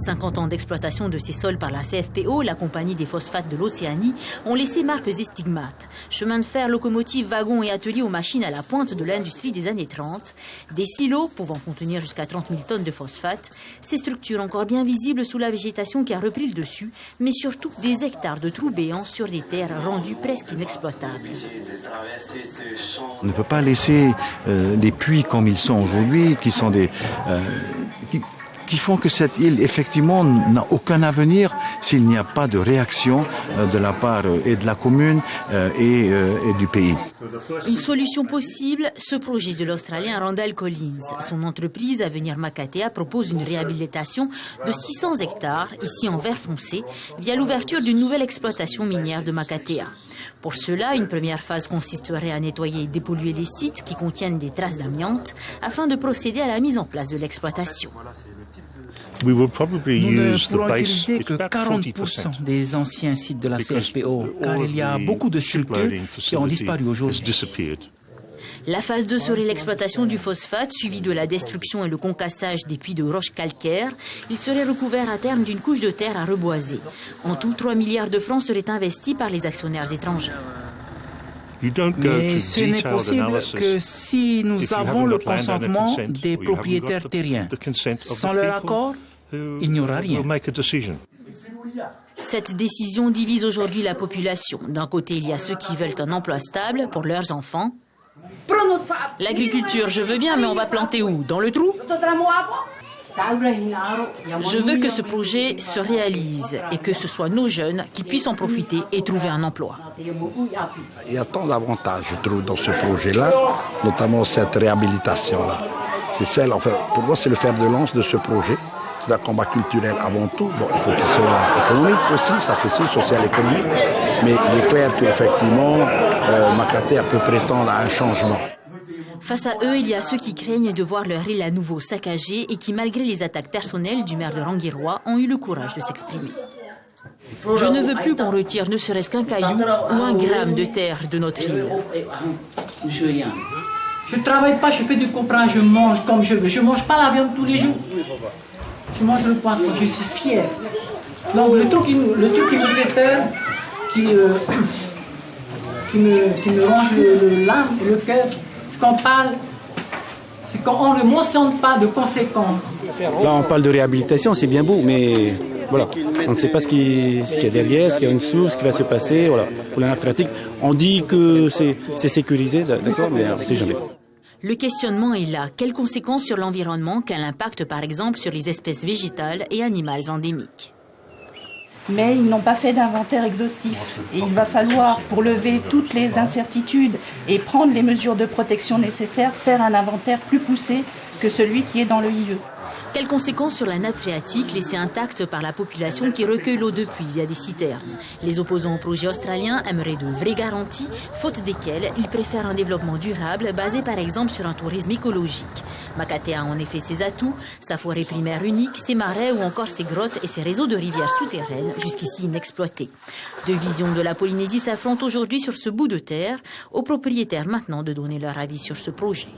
50 ans d'exploitation de ces sols par la CFPO, la compagnie des phosphates de l'Océanie, ont laissé marques et stigmates. Chemin de fer, locomotives, wagons et ateliers aux machines à la pointe de l'industrie des années 30. Des silos pouvant contenir jusqu'à 30 000 tonnes de phosphate. Ces structures encore bien visibles sous la végétation qui a repris le dessus, mais surtout des hectares de trous béants sur des terres rendues presque inexploitables. On ne peut pas laisser les puits comme ils sont aujourd'hui, qui sont qui font que cette île, effectivement, n'a aucun avenir s'il n'y a pas de réaction de la part et de la commune et du pays. Une solution possible, ce projet de l'Australien Randall Collins. Son entreprise Avenir Makatea propose une réhabilitation de 600 hectares, ici en vert foncé, via l'ouverture d'une nouvelle exploitation minière de Makatea. Pour cela, une première phase consisterait à nettoyer et dépolluer les sites qui contiennent des traces d'amiante afin de procéder à la mise en place de l'exploitation. Nous ne pourrons utiliser que 40% des anciens sites de la CFPO, car il y a beaucoup de structures qui ont disparu aujourd'hui. La phase 2 serait l'exploitation du phosphate, suivie de la destruction et le concassage des puits de roches calcaires. Il serait recouvert à terme d'une couche de terre à reboiser. En tout, 3 milliards de francs seraient investis par les actionnaires étrangers. Mais ce n'est possible que si nous avons le consentement des propriétaires terriens. Sans leur accord, il n'y aura rien. Cette décision divise aujourd'hui la population. D'un côté, il y a ceux qui veulent un emploi stable pour leurs enfants. L'agriculture, je veux bien, mais on va planter où? Dans le trou? Je veux que ce projet se réalise et que ce soit nos jeunes qui puissent en profiter et trouver un emploi. Il y a tant d'avantages, je trouve, dans ce projet-là, notamment cette réhabilitation-là. C'est celle, enfin, pour moi, c'est le fer de lance de ce projet. C'est un combat culturel avant tout. Bon, il faut qu'il soit économique aussi, ça c'est sûr, social économique. Mais il est clair qu'effectivement, Makatea peut prétendre à un changement. Face à eux, il y a ceux qui craignent de voir leur île à nouveau saccagée et qui, malgré les attaques personnelles du maire de Rangiroa, ont eu le courage de s'exprimer. Je ne veux plus qu'on retire ne serait-ce qu'un caillou ou un gramme de terre de notre île. Je ne travaille pas, je fais du copain, je mange comme je veux. Je ne mange pas la viande tous les jours. Je mange le poisson, je suis fier. Donc le truc qui me fait peur, qui me ronge l'âme et le cœur, c'est qu'on parle, c'est qu'on ne mentionne pas de conséquences. Là on parle de réhabilitation, c'est bien beau, mais voilà, on ne sait pas ce qu'il y a derrière, ce qu'il y a en dessous, ce qui va se passer. Voilà. Pour la nappe phréatique, on dit que c'est sécurisé, d'accord, mais on ne sait jamais. Le questionnement est là. Quelles conséquences sur l'environnement? Quel impact, par exemple, sur les espèces végétales et animales endémiques? Mais ils n'ont pas fait d'inventaire exhaustif. Et il va falloir, pour lever toutes les incertitudes et prendre les mesures de protection nécessaires, faire un inventaire plus poussé que celui qui est dans le IE. Quelles conséquences sur la nappe phréatique laissée intacte par la population qui recueille l'eau de pluie via des citernes? Les opposants au projet australien aimeraient de vraies garanties, faute desquelles ils préfèrent un développement durable basé par exemple sur un tourisme écologique. Makatea a en effet ses atouts, sa forêt primaire unique, ses marais ou encore ses grottes et ses réseaux de rivières souterraines jusqu'ici inexploités. Deux visions de la Polynésie s'affrontent aujourd'hui sur ce bout de terre, aux propriétaires maintenant de donner leur avis sur ce projet.